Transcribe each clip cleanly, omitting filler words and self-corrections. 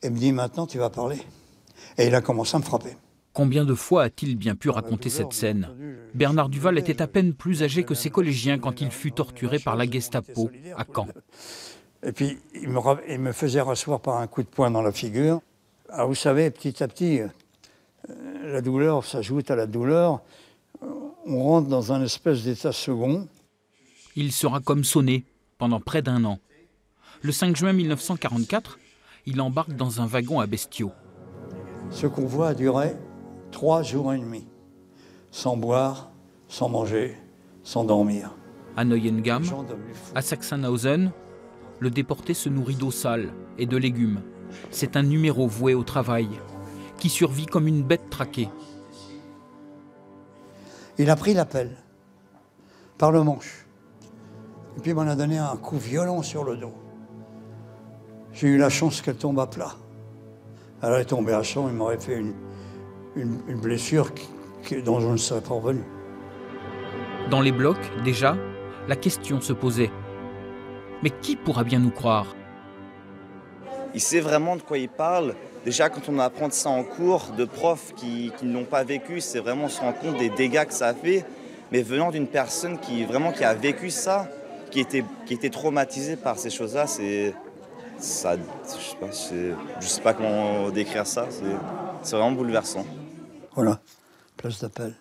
et me dit, maintenant tu vas parler. Et il a commencé à me frapper. Combien de fois a-t-il bien pu raconter cette scène? Bernard Duval était à peine plus âgé que ses collégiens quand il fut torturé par la Gestapo à Caen. Et puis il me faisait rasseoir par un coup de poing dans la figure. Alors vous savez, petit à petit, la douleur s'ajoute à la douleur. On rentre dans un espèce d'état second. Il sera comme sonné pendant près d'un an. Le 5 juin 1944, il embarque dans un wagon à bestiaux. Ce convoi a duré 3 jours et demi, sans boire, sans manger, sans dormir. À Neuengamme, à Sachsenhausen, le déporté se nourrit d'eau sale et de légumes. C'est un numéro voué au travail, qui survit comme une bête traquée. Il a pris la pelle, par le manche, et puis il m'en a donné un coup violent sur le dos. J'ai eu la chance qu'elle tombe à plat. Elle est tombée à champ, il m'aurait fait une blessure dont je ne serais pas revenu. Dans les blocs, déjà, la question se posait. Mais qui pourra bien nous croire? Il sait vraiment de quoi il parle. Déjà, quand on apprend ça en cours, de profs qui ne l'ont pas vécu, c'est vraiment on se rend compte des dégâts que ça a fait. Mais venant d'une personne qui a vécu ça, qui était traumatisée par ces choses-là, je sais pas comment décrire ça. C'est vraiment bouleversant. Voilà, place d'appel.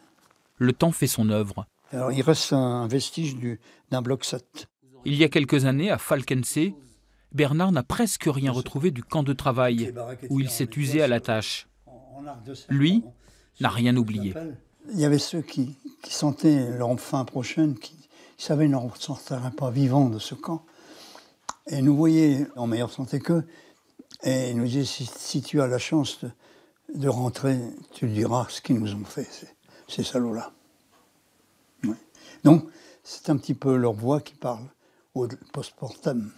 Le temps fait son œuvre. Alors il reste un vestige d'un bloc 7. Il y a quelques années, à Falkensee, Bernard n'a presque rien retrouvé du camp de travail où il s'est usé à la tâche. Lui n'a rien oublié. Il y avait ceux qui sentaient leur fin prochaine, qui savaient qu'ils ne sortiraient pas vivants de ce camp. Et nous voyaient en meilleure santé qu'eux. Et ils nous disaient, si tu as la chance de rentrer, tu diras ce qu'ils nous ont fait, ces salauds-là. Ouais. Donc, c'est un petit peu leur voix qui parle au post-mortem.